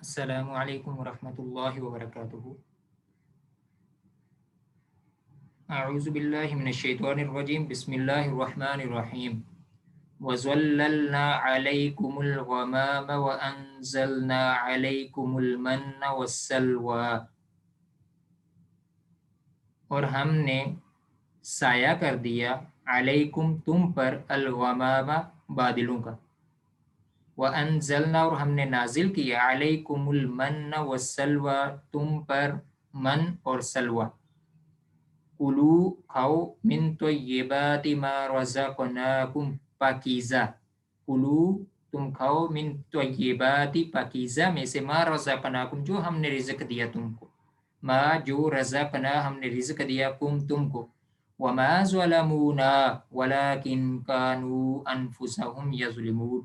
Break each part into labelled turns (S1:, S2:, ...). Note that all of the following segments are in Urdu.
S1: السلام علیکم ورحمۃ اللہ وبرکاتہ۔ اعوذ باللہ من الشیطان الرجیم، بسم اللہ الرحمن الرحیم۔ وَظَلَّلْنَا عَلَيْكُمُ الْغَمَامَ وَأَنزَلْنَا عَلَيْكُمُ الْمَنَّ وَالسَّلْوَىٰ، اور ہم نے سایہ کر دیا علیکم تم پر، الغمام بادلوں کا، وَأَنزَلْنَا اور ہم نے نازل کیا علیکم المن والسلوى تم پر من اور سلوى، کلو کھاؤ من طیبات ما رزقناکم پاکیزہ، کلو تم کھاؤ من طیبات پاکیزہ میں سے، ما رزقناکم جو ہم نے رزق دیا تم کو، ما جو رزقنا ہم نے رزق دیا کم تم کو، وما ظلمونا ولکن کانوا انفسهم یظلمون،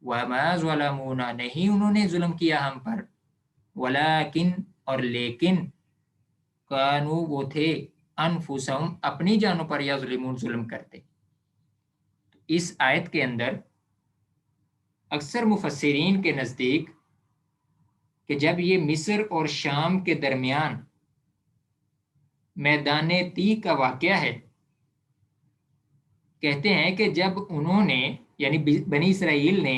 S1: وما ظلمونا نہیں انہوں نے ظلم کیا ہم پر، ولیکن اور لیکن، کانوا وہ تھے، انفسهم اپنی جانوں پر، یظلمون ظلم کرتے۔ اس آیت کے اندر اکثر مفسرین کے نزدیک کہ جب یہ مصر اور شام کے درمیان میدان تیہ کا واقعہ ہے، کہتے ہیں کہ جب انہوں نے یعنی بنی اسرائیل نے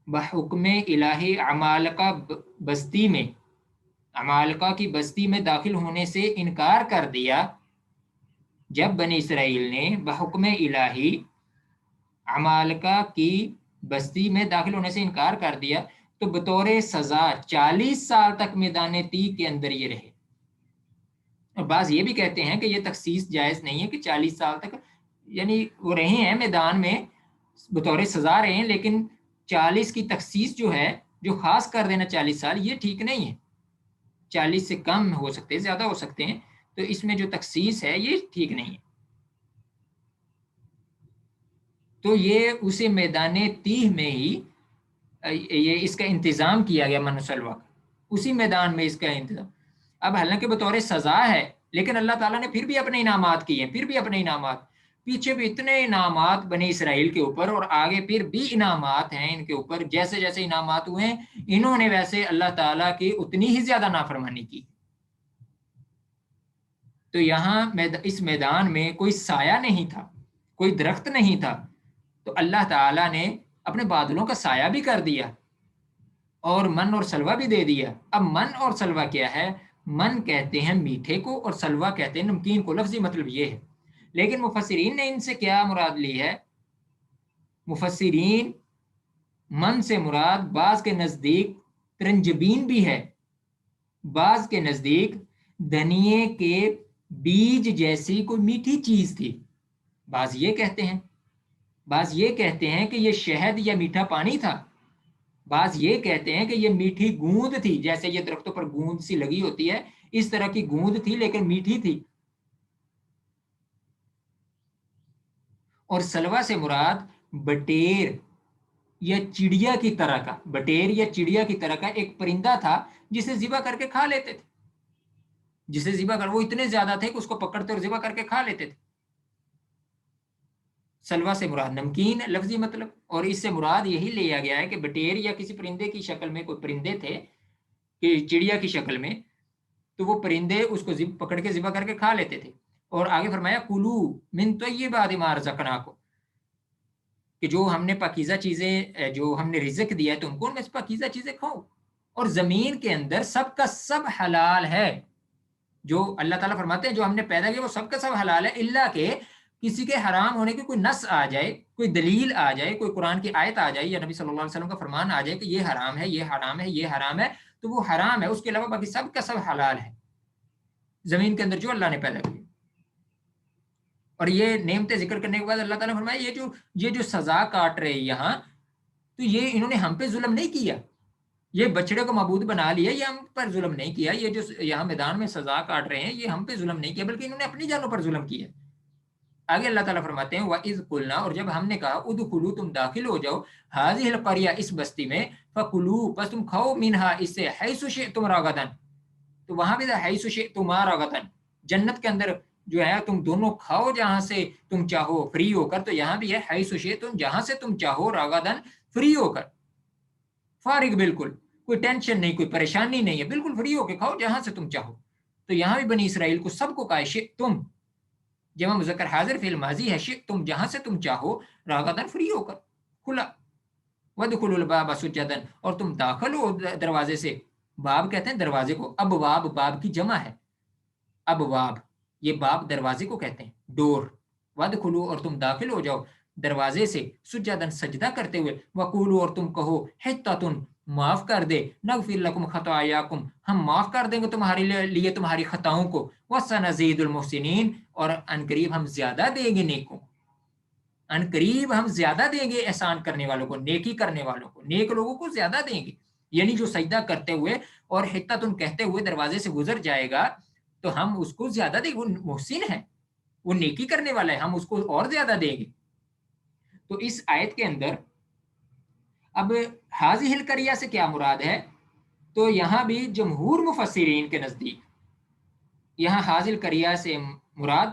S1: بحکم الہی عمالقہ بستی میں، عمالقہ کی بستی میں داخل ہونے سے انکار کر دیا، جب بنی اسرائیل نے بحکم الہی عمالقہ کی بستی میں داخل ہونے سے انکار کر دیا تو بطور سزا 40 سال تک میدان تیہ کے اندر یہ رہے۔ اور بعض یہ بھی کہتے ہیں کہ یہ تخصیص جائز نہیں ہے کہ 40 سال تک، یعنی وہ رہے ہیں میدان میں بطور سزا رہے ہیں، لیکن 40 کی تخصیص جو ہے، جو خاص کر دینا 40 سال، یہ ٹھیک نہیں ہے۔ 40 سے کم ہو سکتے ہیں، زیادہ ہو سکتے ہیں، تو اس میں جو تخصیص ہے یہ ٹھیک نہیں ہے۔ تو یہ اسے میدان تیہ میں ہی یہ اس کا انتظام کیا گیا، من و سلویٰ کا، اسی میدان میں اس کا انتظام۔ اب حالانکہ بطور سزا ہے، لیکن اللہ تعالیٰ نے پھر بھی اپنے انعامات کیے ہیں، پھر بھی اپنے انعامات، پیچھے بھی اتنے انعامات بنی اسرائیل کے اوپر، اور آگے پھر بھی انعامات ہیں ان کے اوپر، جیسے جیسے انعامات ہوئے ہیں انہوں نے ویسے اللہ تعالیٰ کی اتنی ہی زیادہ نافرمانی کی۔ تو یہاں اس میدان میں کوئی سایہ نہیں تھا، کوئی درخت نہیں تھا، تو اللہ تعالیٰ نے اپنے بادلوں کا سایہ بھی کر دیا اور من اور سلوہ بھی دے دیا۔ اب من اور سلوہ کیا ہے؟ من کہتے ہیں میٹھے کو اور سلوہ کہتے ہیں نمکین کو، لفظی مطلب یہ ہے۔ لیکن مفسرین نے ان سے کیا مراد لی ہے؟ مفسرین من سے مراد بعض کے نزدیک ترنجبین بھی ہے، بعض کے نزدیک دھنیے کے بیج جیسی کوئی میٹھی چیز تھی، بعض یہ کہتے ہیں، بعض یہ کہتے ہیں کہ یہ شہد یا میٹھا پانی تھا، بعض یہ کہتے ہیں کہ یہ میٹھی گوند تھی، جیسے یہ درختوں پر گوند سی لگی ہوتی ہے اس طرح کی گوند تھی لیکن میٹھی تھی۔ اور سلوہ سے مراد بٹیر یا چڑیا کی طرح کا، بٹیر یا چڑیا کی طرح کا ایک پرندہ تھا جسے ذبح کر کے کھا لیتے تھے، جسے ذبح کر، وہ اتنے زیادہ تھے کہ اس کو پکڑتے اور ذبح کر کے کھا لیتے تھے۔ سلوہ سے مراد نمکین لفظی مطلب، اور اس سے مراد یہی لیا گیا ہے کہ بٹیر یا کسی پرندے کی شکل میں، کوئی پرندے تھے کہ چڑیا کی شکل میں، تو وہ پرندے اس کو پکڑ کے ذبح کر کے کھا لیتے تھے۔ اور آگے فرمایا کلو من طیبات ما رزقناکم، کہ جو ہم نے پاکیزہ چیزیں، جو ہم نے رزق دیا ہے تم کو، ان میں سے پاکیزہ چیزیں کھاؤ۔ اور زمین کے اندر سب کا سب حلال ہے، جو اللہ تعالیٰ فرماتے ہیں جو ہم نے پیدا کیا وہ سب کا سب حلال ہے، الا کہ کسی کے حرام ہونے کی کوئی نص آ جائے، کوئی دلیل آ جائے، کوئی قرآن کی آیت آ جائے یا نبی صلی اللہ علیہ وسلم کا فرمان آ جائے کہ یہ حرام ہے، یہ حرام ہے، یہ حرام ہے، تو وہ حرام ہے، اس کے علاوہ باقی سب کا سب حلال ہے زمین کے اندر جو اللہ نے پیدا کیا۔ اور یہ نعمتیں ذکر کرنے کے بعد اللہ تعالیٰ نے فرمایا یہ جو سزا کاٹ رہے یہاں، تو یہ انہوں نے ہم پہ ظلم نہیں کیا، یہ بچڑے کو معبود بنا لیا، یہ ہم پر ظلم نہیں کیا، یہ جو یہاں میدان میں سزا کاٹ رہے ہیں یہ ہم پہ ظلم نہیں کیا، بلکہ انہوں نے اپنی جانوں پر ظلم کیا۔ آگے اللہ تعالیٰ فرماتے ہیں وَإِذْ قُلْنَا، اور جب ہم نے کہا ادخلوا تم داخل ہو جاؤ، هَذِهِ الْقَرْيَةَ اس بستی میں، فَكُلُوا پس تم کھاؤ، مِنْهَا اس سے، حَيْثُ شِئْتُمْ رَغَدًا، تو وہاں بھی حَيْثُ شِئْتُمَا رَغَدًا، جنت کے اندر جو ہے تم دونوں کھاؤ جہاں سے تم چاہو فری ہو کر، تو یہاں بھی ہے حَيْثُ شِئْتُمْ جہاں سے تم چاہو، رَغَدًا فری ہو کر، فارغ بالکل، کوئی ٹینشن نہیں، کوئی پریشانی نہیں ہے، بالکل فری ہو کے کھاؤ جہاں سے تم چاہو۔ تو یہاں بھی بنی اسرائیل کو سب کو کہا شئتم، جمع مذکر حاضر فعل ماضی ہے، شئتم جہاں سے تم چاہو، راغدن فری ہو کر، کھلا، وَادْخُلُوا الْبَابَ سُجَّدًا اور تم داخل ہو دروازے سے، باب کہتے ہیں دروازے کو، ابواب باب کی جمع ہے، ابواب یہ باب دروازے کو کہتے ہیں، ڈور، وَادْخُلُوا اور تم داخل ہو جاؤ دروازے سے، سجدن سجدہ کرتے ہوئے، وَقُولُوا اور تم کہو حِطَّةٌ معاف کر دے، نغفر لکم خطایاکم ہم معاف کر دیں گے تمہارے لیے تمہاری خطاؤں کو، وَسَنَزِيدُ الْمُحْسِنِينَ اور ان قریب ہم زیادہ دیں گے نیکوں، ان قریب ہم زیادہ دیں گے احسان کرنے والوں کو، نیکی کرنے والوں کو، نیک لوگوں کو زیادہ دیں گے، یعنی جو سجدہ کرتے ہوئے اور حِطَّةٌ کہتے ہوئے دروازے سے گزر جائے گا تو ہم اس کو زیادہ دیں گے، وہ محسن ہے، وہ نیکی کرنے والا ہے، ہم اس کو اور زیادہ دیں گے۔ تو اس آیت کے اندر اب حاضی القریہ سے کیا مراد ہے؟ تو یہاں بھی جمہور مفسرین کے نزدیک یہاں حاضی القریہ سے مراد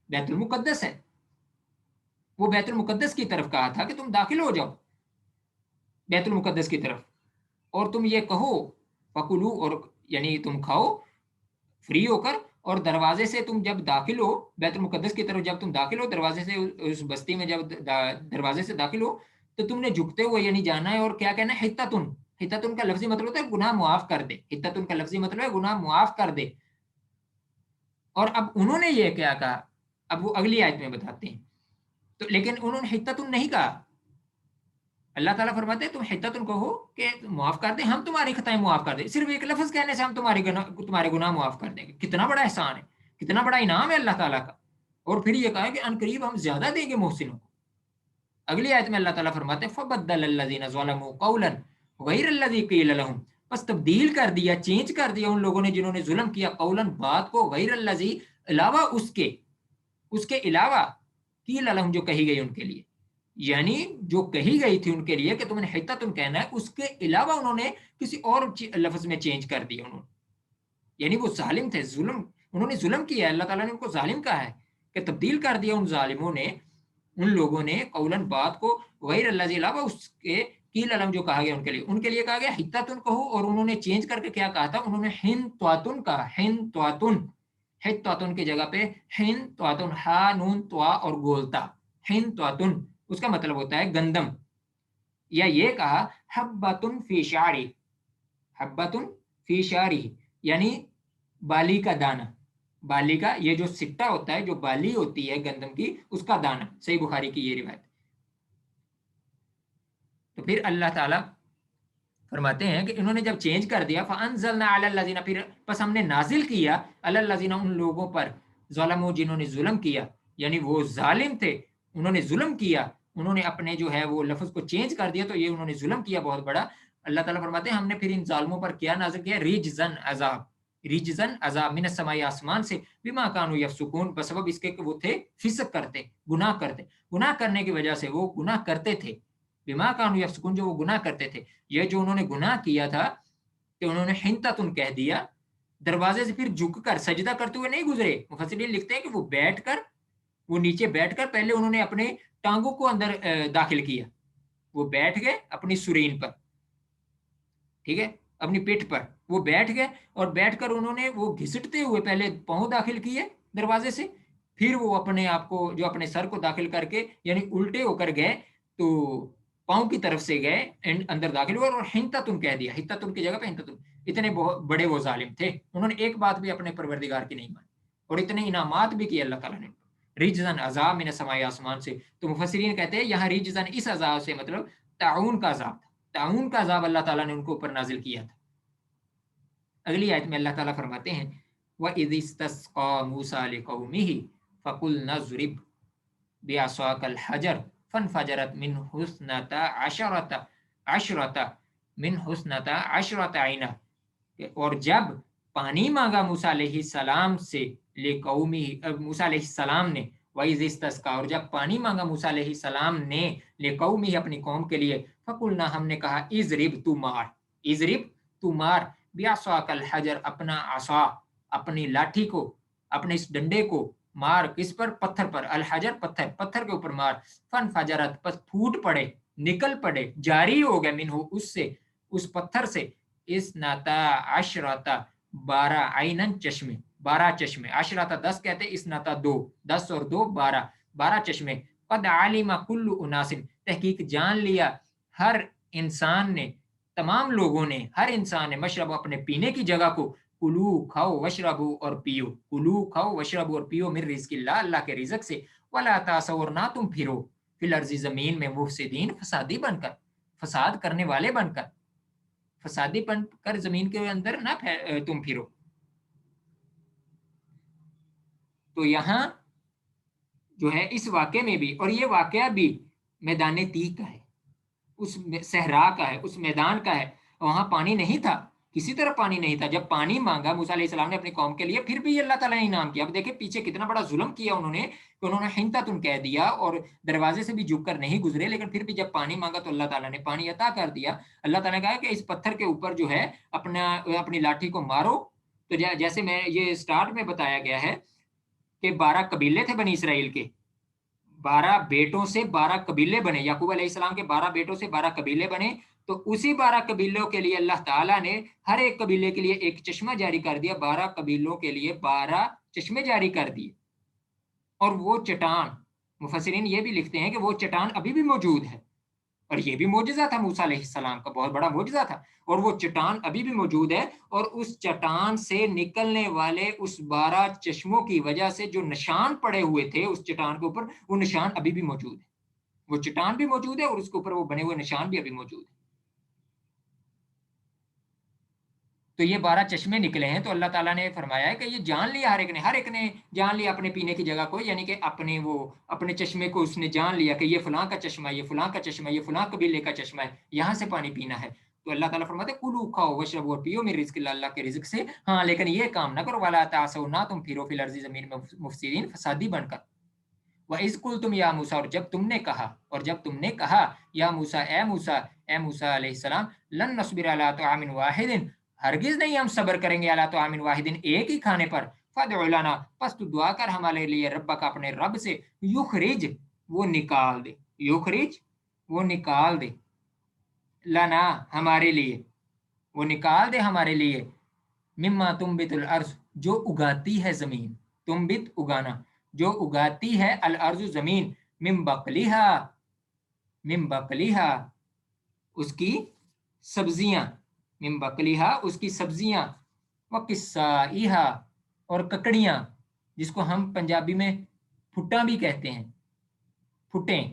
S1: بیت المقدس ہے، وہ بیت المقدس کی طرف کہا تھا کہ تم داخل ہو جاؤ بیت المقدس کی طرف، اور تم یہ کہو فکلو اور یعنی تم کھاؤ فری ہو کر، اور دروازے سے تم جب داخل ہو بیت المقدس کی طرف، جب تم داخل ہو دروازے سے اس بستی میں، جب دروازے سے داخل ہو تو تم نے جھکتے ہوئے یعنی جانا ہے، اور کیا کہنا ہے حِطَّةٌ، حِطَّةٌ کا لفظی مطلب ہوتا ہے گناہ معاف کر دے، حِطَّةٌ کا لفظی مطلب ہے گناہ معاف کر دے۔ اور اب انہوں نے یہ کیا کہا، اب وہ اگلی آیت میں بتاتے ہیں، تو لیکن انہوں نے حِطَّةٌ نہیں کہا، اللہ تعالیٰ فرماتے ہیں تم حِطَّةٌ کہو کہ معاف کر دیں، ہم تمہاری خطائیں معاف کر دیں، صرف ایک لفظ کہنے سے ہم تمہارے گناہ معاف کر دیں گے، کتنا بڑا احسان ہے، کتنا بڑا انعام ہے اللہ تعالیٰ کا۔ اور پھر یہ کہا کہ ان قریب ہم زیادہ دیں گے محسنوں کو۔ اگلی آیت میں اللہ تعالیٰ فرماتے ہیں فَبَدَّلَ الَّذِينَ ظَلَمُوا قَوْلًا غَيْرَ الَّذِي قِيلَ لَهُمْ، بس تبدیل کر دیا، چینج کر دیا ان لوگوں نے جنہوں نے ظلم کیا، قولاً بات کو، غیر الذی علاوہ اس کے علاوہ، قیل لہم جو کہی گئی ان کے لیے، یعنی جو کہی گئی تھی ان کے لیے کہ تم نے حِطَّةٌ کہنا ہے، اس کے علاوہ انہوں نے کسی اور لفظ میں چینج کر دیا انہوں نے، یعنی وہ ظالم تھے، ظلم انہوں نے ظلم کیا ہے، اللہ تعالیٰ نے ان کو ظالم کہا ہے کہ تبدیل کر دیا ان ظالموں نے، ان لوگوں نے قولاً بات کو، غیر اللہ جی علاوہ اس کے، قیل لہم جو کہا گیا ان کے لیے کہا گیا حِطَّةٌ کہو، اور انہوں نے چینج کر کے کیا کہا تھا، انہوں نے حِنطَةٌ کہا، حِنطَةٌ کی جگہ پہ حِنطَةٌ، ہا نون طوا اور گولتا، حِنطَةٌ اس کا مطلب ہوتا ہے گندم، یا یہ کہا حبۃ فی شعری، حبۃ فی شعری یعنی بالی کا دانہ، بالی کا یہ جو سٹا ہوتا ہے، جو بالی ہوتی ہے گندم کی، اس کا دانہ، صحیح بخاری کی یہ روایت۔ تو پھر اللہ تعالیٰ فرماتے ہیں کہ انہوں نے جب چینج کر دیا، فَأَنزَلْنَا عَلَى الَّذِينَ پھر پس ہم نے نازل کیا، عَلَى الَّذِينَ ان لوگوں پر، ظلموا جنہوں نے ظلم کیا، یعنی وہ ظالم تھے، انہوں نے ظلم کیا، انہوں نے اپنے جو ہے وہ لفظ کو چینج کر دیا، تو یہ انہوں نے ظلم کیا بہت بڑا۔ اللہ تعالیٰ فرماتے ہیں ہم نے پھر ان ظالموں پر کیا نازل کیا، ریجزن عذاب، ریجزن عذاب من السماء آسمان سے، بما کانوا یفسقون بسبب اس کے کہ وہ تھے فسق کرتے، گناہ کرتے، گناہ کرنے کی وجہ سے وہ گناہ کرتے تھے، بما کانوا یفسقون جو وہ گناہ کرتے تھے، یہ جو انہوں نے گناہ کیا تھا کہ انہوں نے حِنطَةٌ کہہ دیا، دروازے سے پھر جھک کر سجدہ کرتے ہوئے نہیں گزرے، مفسرین لکھتے ہیں کہ وہ بیٹھ کر، وہ نیچے بیٹھ کر پہلے انہوں نے اپنے ٹانگوں کو اندر داخل کیا، وہ بیٹھ گئے اپنی سرین پر، ٹھیک ہے، اپنی پیٹھ پر وہ بیٹھ گئے، اور بیٹھ کر انہوں نے وہ گھسٹتے ہوئے پہلے پاؤں داخل کیے دروازے سے، پھر وہ اپنے آپ کو جو اپنے سر کو داخل کر کے یعنی الٹے ہو کر گئے، تو پاؤں کی طرف سے گئے اندر داخل ہوئے، اور حِنطَةٌ کہہ دیا، حِطَّةٌ کی جگہ پہ حِنطَةٌ، اتنے بڑے وہ ظالم تھے، انہوں نے ایک بات بھی اپنے پروردگار کی نہیں مانی، اور اتنے انعامات بھی کیے اللہ تعالیٰ نے، ریجزن عذاب من السماء آسمان سے۔ تو مفسرین کہتے ہیں یہاں ریجزن اس عذاب سے مطلب تعاون کا عذاب تھا، تعاون کا عذاب اللہ تعالیٰ نے ان کو اوپر نازل کیا تھا۔ اگلی آیت میں اللہ تعالیٰ فرماتے ہیں وَإِذِ اسْتَسْقَىٰ مُوسَىٰ لِقَوْمِهِ فَقُلْنَا اضْرِبْ بِعَصَاكَ الْحَجَرَ فَانْفَجَرَتْ مِنْهُ اثْنَتَا عَشْرَةَ عَيْنًا، اور جب پانی مانگا موسیٰ علیہ السلام سے، موسیٰ علیہ السلام نے، وَإِذِ اسْتَسْقَىٰ اور جب پانی مانگا موسیٰ علیہ السلام نے، لِقَوْمِهِ اپنی قوم کے لیے، فَقُلْنَا ہم نے کہا اضرب تو مار، اضرب تو مار، بیعصاک الحجر اپنا عصا، اپنی لاٹھی کو، اپنے اس ڈنڈے کو مار، کس پر؟ پتھر پر، الحجر پتھر، پتھر کے اوپر مار، فن فجرت پس پھوٹ پڑے، نکل پڑے، جاری ہو گئے، منہ اس سے، اس پتھر سے اسنتا عشرتا 12 عینن چشمے، 12 چشمے، عشرتا 10 کہتے ہیں، اسنتا 2، 10 اور 2 12، 12 چشمے، قد علم کل اناس، تحقیق جان لیا ہر انسان نے، تمام لوگوں نے، ہر انسان نے، مشرب اپنے پینے کی جگہ کو، کلو کھاؤ وشربو اور پیو، کلو کھاؤ وشربو اور پیو من رزق اللہ، اللہ کے رزق سے، ولا تاسو اور نہ تم پھرو فی الارض زمین میں مفسدین فسادی بن کر، فساد کرنے والے بن کر، فسادی بن کر زمین کے اندر نہ تم پھرو۔ تو یہاں جو ہے اس واقعے میں بھی، اور یہ واقعہ بھی میدان تیہ کا ہے، اس صحرا کا ہے، اس میدان کا ہے، وہاں پانی نہیں تھا، کسی طرح پانی نہیں تھا۔ جب پانی مانگا موسیٰ علیہ السلام نے اپنی قوم کے لیے، پھر بھی اللہ تعالیٰ نے انعام کیا۔ اب دیکھیں پیچھے کتنا بڑا ظلم کیا انہوں نے، کہ انہوں نے حنطۃ کہہ دیا اور دروازے سے بھی جھک کر نہیں گزرے، لیکن پھر بھی جب پانی مانگا تو اللہ تعالیٰ نے پانی عطا کر دیا۔ اللہ تعالیٰ نے کہا کہ اس پتھر کے اوپر جو ہے اپنی لاٹھی کو مارو۔ تو جیسے میں یہ سٹارٹ میں بتایا گیا ہے کہ 12 قبیلے تھے بنی اسرائیل کے، 12 بیٹوں سے 12 قبیلے بنے، یعقوب علیہ السلام کے 12 بیٹوں سے 12 قبیلے بنے، تو اسی 12 قبیلوں کے لیے اللہ تعالیٰ نے ہر ایک قبیلے کے لیے ایک چشمہ جاری کر دیا، 12 قبیلوں کے لیے 12 چشمے جاری کر دیے۔ اور وہ چٹان، مفسرین یہ بھی لکھتے ہیں کہ وہ چٹان ابھی بھی موجود ہے، اور یہ بھی معجزہ تھا موسیٰ علیہ السلام کا، بہت بڑا معجزہ تھا، اور وہ چٹان ابھی بھی موجود ہے، اور اس چٹان سے نکلنے والے اس 12 چشموں کی وجہ سے جو نشان پڑے ہوئے تھے اس چٹان کے اوپر، وہ نشان ابھی بھی موجود ہے، وہ چٹان بھی موجود ہے اور اس کے اوپر وہ بنے ہوئے نشان بھی ابھی موجود ہے۔ تو یہ 12 چشمے نکلے ہیں، تو اللہ تعالیٰ نے فرمایا ہے کہ یہ جان لیا ہر ایک نے جان لیا اپنے پینے کی جگہ کو، یعنی کہ اپنے چشمے کو اس نے جان لیا کہ یہ فلاں کا چشمہ، یہ فلاں کا چشمہ، یہ فلاں قبیلے کا چشمہ ہے، یہاں سے پانی پینا ہے۔ تو اللہ تعالیٰ فرماتے ہیں کلو کھاؤ وشربو اور پیو من رزق اللہ، اللہ کے رزق سے، ہاں لیکن یہ کام نہ کرو، ولا تعثوا، نہ تم پھرو فی الارض زمین میں مفسدین فسادی بن کر۔ وَإِذْ قُلْتُمْ يَا مُوسَىٰ، اور جب تم نے کہا یا موسیٰ، اے موسیٰ علیہ السلام، لن نصبر علی طعام واحد، ہرگز نہیں ہم صبر کریں گے، علی طعام واحد، ایک ہی کھانے پر، فادع لنا، پس تو دعا کر ہمارے لیے، ربک، اپنے رب سے، یخرج، وہ نکال دے، یخرج، وہ نکال دے، لنا، ہمارے لیے، وہ نکال دے ہمارے لیے، مما تنبت الارض، جو اگاتی ہے زمین، تنبت اگانا، جو اگاتی ہے الارض زمین، من بقلیہا، اس کی سبزیاں، من بقلیہا، اس کی سبزیاں، وقصائہا، اور ککڑیاں، جس کو ہم پنجابی میں پھٹا بھی کہتے ہیں، پھٹیں،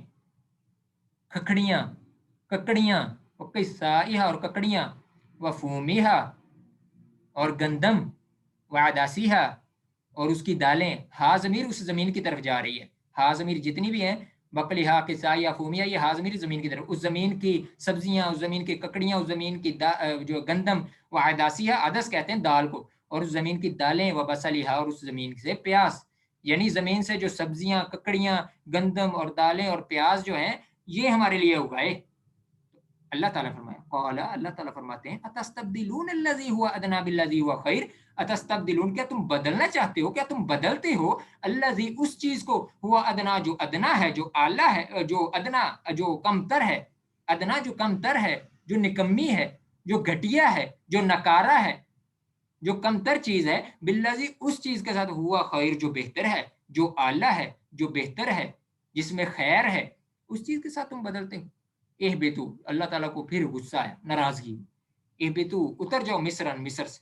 S1: ککڑیاں، وقصائہا، اور ککڑیاں، وفومیہا، اور گندم، وعداسیہا، اور اس کی دالیں، ہا ضمیر اس زمین کی طرف جا رہی ہے، ہا ضمیر جتنی بھی ہیں، بقلیہا، قصائیہ، فومیہ، یہ ہا ضمیر زمین کی طرف، اس زمین کی سبزیاں، اس زمین کی ککڑیاں، اس زمین کی جو گندم، وعداسیہا، عدس کہتے ہیں دال کو، اور اس زمین کی دالیں، وبصلیہا، اور اس زمین سے پیاز، یعنی زمین سے جو سبزیاں، ککڑیاں، گندم اور دالیں اور پیاز جو ہیں، یہ ہمارے لیے اگائے۔ اللہ تعالیٰ فرمایا، قال، اللہ تعالیٰ فرماتے ہیں، اتستبدلون الذی هو ادنی بالذی هو خیر، اتستبدلون، کیا تم بدلنا چاہتے ہو، کیا تم بدلتے ہو، الذی، اس چیز کو، ہوا ادنا، جو ادنا ہے، جو اعلیٰ ہے، جو ادنا، جو کمتر ہے، ادنا جو کمتر ہے، جو نکمی ہے، جو گھٹیا ہے، جو نکارا ہے، جو کمتر چیز ہے، بالذی، اس چیز کے ساتھ، ہوا خیر، جو بہتر ہے، جو اعلیٰ ہے، جو بہتر ہے، جس میں خیر ہے، اس چیز کے ساتھ تم بدلتے ہو۔ اہبتو، اللہ تعالیٰ کو پھر غصہ ہے، ناراضگی، اہبتو، اتر جاؤ، مصر سے۔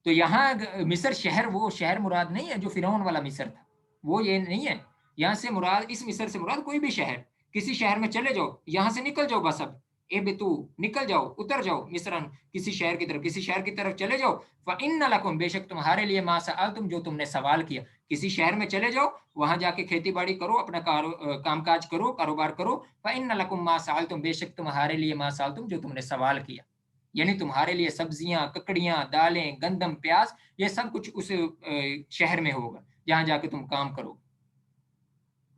S1: تو یہاں مصر شہر، وہ شہر مراد نہیں ہے جو فرعون والا مصر تھا، وہ یہ نہیں ہے، یہاں سے مراد، اس مصر سے مراد کوئی بھی شہر، کسی شہر میں چلے جاؤ، یہاں سے نکل جاؤ بس، اب اہبتو، نکل جاؤ، اتر جاؤ، مصرن، کسی شہر کی طرف چلے جاؤ، فإن لکم، بے شک تمہارے لیے، ما سألتم، جو تم نے سوال کیا، کسی شہر میں چلے جاؤ، وہاں جا کے کھیتی باڑی کرو، اپنا کام کاج کرو، کاروبار کرو، فإن لکم ما سألتم، بے شک تمہارے لیے، ما سألتم، جو تم نے سوال کیا، یعنی تمہارے لیے سبزیاں، ککڑیاں، دالیں، گندم، پیاز، یہ سب کچھ اس شہر میں ہوگا جہاں جا کے تم کام کرو۔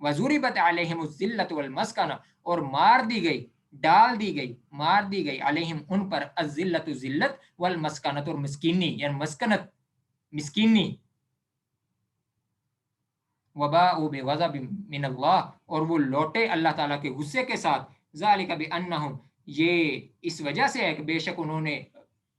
S1: وَضُرِبَتْ عَلَيْهِمُ الذِّلَّةُ وَالْمَسْكَنَةُ، اور ڈال دی گئی علیہم، ان پر، الذلت، ذلت، والمسکنت، اور مسکینی، یعنی مسکینی، وباءوا بغضب من اللہ، اور وہ لوٹے اللہ تعالیٰ کے غصے کے ساتھ، ذالک بانہم، یہ اس وجہ سے ہے کہ بے شک انہوں نے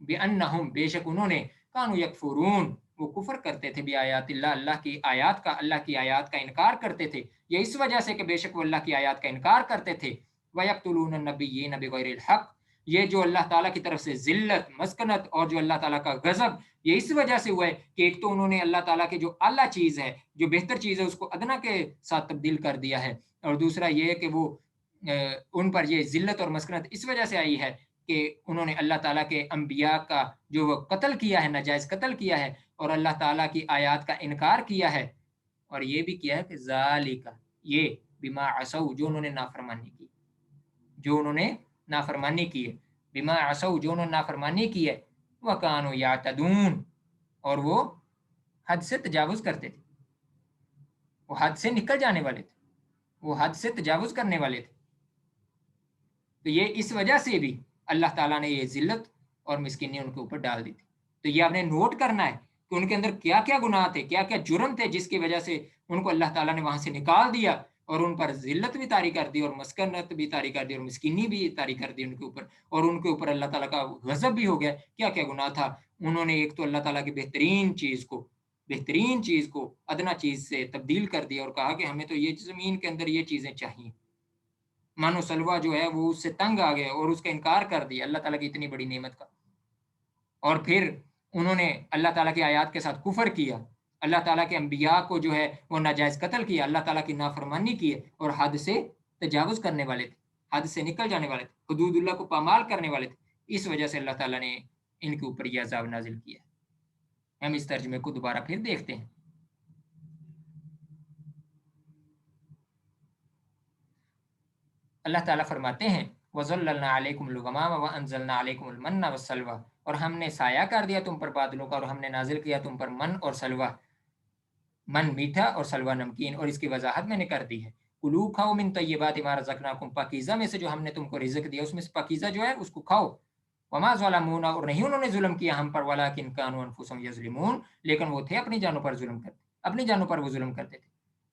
S1: بِأَنَّهُمْ بے شک انہوں نے کانوا یکفرون وہ کفر کرتے تھے بآیات اللہ اللہ کی آیات کا، اللہ کی آیات کا انکار کرتے تھے. یہ اس وجہ سے کہ بے شک وہ اللہ کی آیات کا انکار کرتے تھے. وَيَقْتُلُونَ النَّبِيِّينَ بِغَيْرِ الْحَقِّ یہ جو اللہ تعالیٰ کی طرف سے ذلت، مسکنت اور جو اللہ تعالیٰ کا غضب یہ اس وجہ سے ہوا ہے کہ ایک تو انہوں نے اللہ تعالیٰ کی جو اعلیٰ چیز ہے، جو بہتر چیز ہے، اس کو ادنا کے ساتھ تبدیل کر دیا ہے. اور دوسرا یہ ہے کہ وہ ان پر یہ ذلت اور مسکنت اس وجہ سے آئی ہے کہ انہوں نے اللہ تعالیٰ کے انبیاء کا جو وہ قتل کیا ہے، ناجائز قتل کیا ہے، اور اللہ تعالیٰ کی آیات کا انکار کیا ہے. اور یہ بھی کیا ہے کہ ذالک یہ بما عصوا جو انہوں نے نافرمانی کی، جو انہوں نے نافرمانی کی ہے، بما عصوا جو انہوں نے نافرمانی کی ہے، وکانوا یعتدون اور وہ حد سے تجاوز کرتے تھے، وہ حد سے نکل جانے والے تھے، وہ حد سے تجاوز کرنے والے تھے. تو یہ اس وجہ سے بھی اللہ تعالیٰ نے یہ ذلت اور مسکینی ان کے اوپر ڈال دی تھی. تو یہ آپ نے نوٹ کرنا ہے کہ ان کے اندر کیا کیا گناہ تھے، کیا کیا جرم تھے جس کی وجہ سے ان کو اللہ تعالیٰ نے وہاں سے نکال دیا اور ان پر ذلت بھی طاری کر دی اور مسکنت بھی طاری کر دی اور مسکینی بھی طاری کر دی ان کے اوپر، اور ان کے اوپر اللہ تعالیٰ کا غضب بھی ہو گیا. کیا کیا گناہ تھا؟ انہوں نے ایک تو اللہ تعالیٰ کی بہترین چیز کو ادنا چیز سے تبدیل کر دیا اور کہا کہ ہمیں تو یہ زمین کے اندر یہ چیزیں چاہیے. مانو سلوا جو ہے وہ اس سے تنگ آ گیا اور اس کا انکار کر دیا اللہ تعالیٰ کی اتنی بڑی نعمت کا. اور پھر انہوں نے اللہ تعالیٰ کی آیات کے ساتھ کفر کیا، اللہ تعالیٰ کے انبیاء کو جو ہے وہ ناجائز قتل کیا، اللہ تعالیٰ کی نافرمانی کی اور حد سے تجاوز کرنے والے تھے، حد سے نکل جانے والے تھے، حدود اللہ کو پامال کرنے والے تھے. اس وجہ سے اللہ تعالیٰ نے ان کے اوپر یہ عذاب نازل کیا. ہم اس ترجمے کو دوبارہ پھر دیکھتے ہیں. اللہ تعالیٰ فرماتے ہیں وَظَلَّلْنَا عَلَيْكُمُ الْغَمَامَ وَأَنزَلْنَا عَلَيْكُمُ الْمَنَّ وَالسَّلْوَىٰ اور ہم نے سایہ کر دیا تم پر بادلوں کا اور ہم نے نازل کیا تم پر من اور سلوہ، من میٹھا اور سلوہ نمکین، اور اس کی وضاحت میں نے کر دی ہے. کلو کھاؤ من طیبات ما رزقناکم پاکیزہ میں سے جو ہم نے تم کو رزق دیا اس میں سے پاکیزہ جو ہے اس کو کھاؤ. وما ظلمونا اور نہیں انہوں نے ظلم کیا ہم پر ولکن کانوا انفسهم یظلمون لیکن وہ تھے اپنی جانوں پر ظلم کرتے، اپنی جانوں پر وہ ظلم کرتے تھے.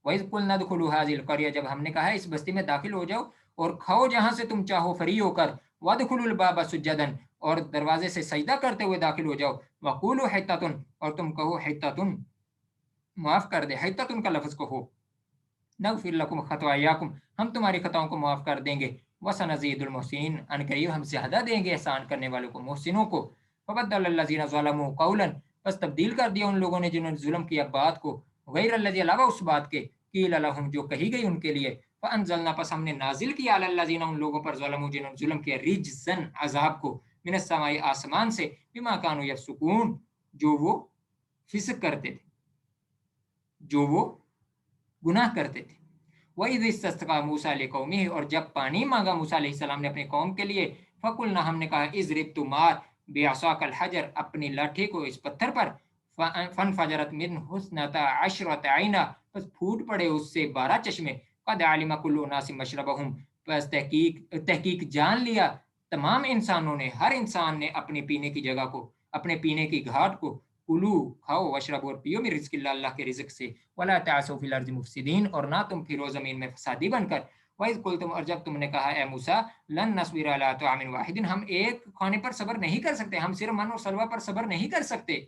S1: وَإِذْ قُلْنَا ادْخُلُوا هَٰذِهِ الْقَرْيَةَ جب ہم نے کہا ہے اس بستی میں داخل ہو جاؤ اور کھاؤ جہاں سے تم چاہو فری ہو کر، وَادْخُلُوا الْبَابَ سُجَّدًا اور دروازے سے سجدہ کرتے ہوئے داخل ہو جاؤ، وَقُولُوا حِطَّةٌ اور تم کہو حِطَّةٌ معاف کر دے، حِطَّةٌ کا لفظ کہو، نغفر لکم خطایاکم ہم تمہاری خطاؤں کو معاف کر دیں گے، وسنزید المحسنین ان قریب ہم زیادہ دیں گے احسان کرنے والوں کو، محسنوں کو. فبدل الذین ظلموا قولا بس تبدیل کر دیا ان لوگوں نے جنہوں نے ظلم کیا بات کو، غیر الذی علاوہ اس بات کے، قیل لہم جو کہی گئی ان کے لیے، فانزلنا پس ہم نے نازل کیا علی الذین ان لوگوں پر ظلموا جنہوں نے ظلم کیا، رجزن عذاب کو، من السماء آسمان سے، بما کانوا یفسقون جو وہ فسق کرتے تھے، جو وہ گناہ کرتے تھے. وَإِذِ اسْتَسْقَىٰ مُوسَىٰ لِقَوْمِهِ اور جب پانی مانگا موسیٰ علیہ السلام نے اپنے قوم کے لیے، فَقُلْنَا ہم نے کہا اضرب تو مار بِعَصَاكَ الْحَجَرَ اپنی لاٹھی کو اس پتھر پر، فَانْفَجَرَتْ مِنْهُ اثْنَتَا عَشْرَةَ عَيْنًا بس پھوٹ پڑے اس سے 12 چشمے، قَدْ عَلِمَ كُلُّ أُنَاسٍ مَشْرَبَهُمْ بس تحقیق جان لیا تمام انسانوں نے، ہر انسان نے اپنے پینے کی جگہ کو، اپنے پینے کی گھاٹ کو، کلو کھاؤ وشربوا اور پیو من رزق اللہ اللہ کے رزق سے، ولا تعثوا فی الارض مفسدین اور نہ تم پھرو زمین میں فسادی بن کر. وَإِذْ قُلْتُمْ اور جب تم نے کہا اے موسیٰ لن نصبر علی طعام واحد ہم ایک کھانے پر صبر نہیں کر سکتے، ہم صرف من اور سلوہ پر صبر نہیں کر سکتے،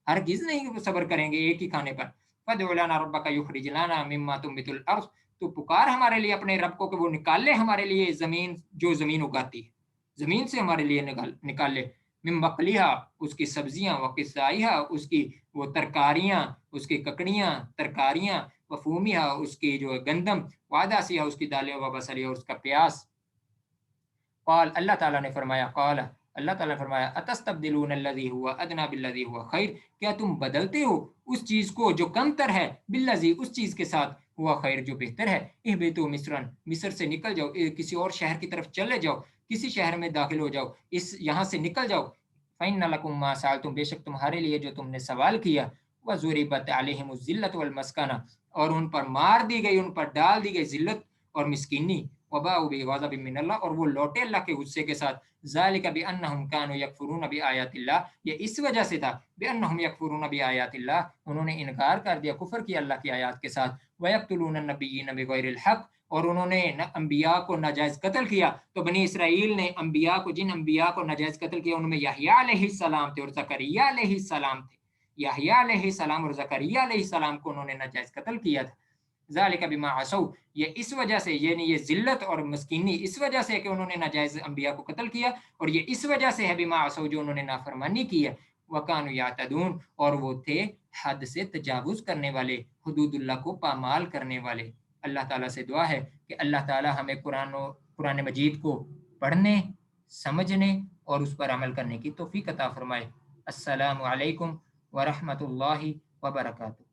S1: ہرگز نہیں صبر کریں گے ایک ہی کھانے پر. فادع لنا ربک یخرج لنا مما تنبت الارض تو پکار ہمارے لیے اپنے رب کو کہ وہ نکال لے ہمارے لیے زمین جو زمین اگاتی ہے، زمین سے ہمارے لیے نکال لے، من بقلیہا اس کی سبزیاں، وقصائہا اس کی وہ ترکاریاں، اس کی ککڑیاں ترکاریاں، وفومیہا اس کی جو گندم، وعداسیہا اس کی دالیں، وبصلیہا اس کا پیاس. قال اللہ تعالیٰ نے فرمایا، قال اللہ تعالیٰ نے فرمایا اتستبدلون الذی هو ادنی بالذی هو خیر کیا تم بدلتے ہو اس چیز کو جو کم تر ہے، بالذی اس چیز کے ساتھ، ہوا خیر جو بہتر ہے. اہبطوا مصرا مصر سے نکل جاؤ، کسی اور شہر کی طرف چلے جاؤ، کسی شہر میں داخل ہو جاؤ، اس یہاں سے نکل جاؤ. فإن لکم ما سألتم بے شک تمہارے لیے جو تم نے سوال کیا، وضربت علیہم الذلۃ والمسکنہ اور ان پر مار دی گئی، ان پر ڈال دی گئی ذلت اور مسکینی. وباؤوا بغضب من اللہ، اور وہ لوٹے اللہ کے غصے کے ساتھ. ذالک بانہم کانوا یکفرون بآیات اللہ، یہ اس وجہ سے تھا بانہم یکفرون بآیات اللہ، انہوں نے انکار کر دیا، کفر کیا اللہ کی آیات کے ساتھ. ویقتلون النبیین بغیر الحق، اور انہوں نے انبیاء کو ناجائز قتل کیا. تو بنی اسرائیل نے انبیاء کو، جن انبیاء کو ناجائز قتل کیا ان میں یحییٰ علیہ السلام تھے اور زکریا علیہ السلام تھے. یحییٰ علیہ السلام اور زکریا علیہ السلام کو انہوں نے ناجائز قتل کیا تھا. ذالک بما عصوا، یہ اس وجہ سے، یعنی یہ ذلت اور مسکینی اس وجہ سے کہ انہوں نے ناجائز انبیاء کو قتل کیا، اور یہ اس وجہ سے ہے بما عصوا جو انہوں نے نافرمانی کی ہے. وکانوا یعتدون، اور وہ تھے حد سے تجاوز کرنے والے، حدود اللہ کو پامال کرنے والے. اللہ تعالیٰ سے دعا ہے کہ اللہ تعالیٰ ہمیں قرآن مجید کو پڑھنے، سمجھنے اور اس پر عمل کرنے کی توفیق عطا فرمائے. السلام علیکم ورحمۃ اللہ وبرکاتہ.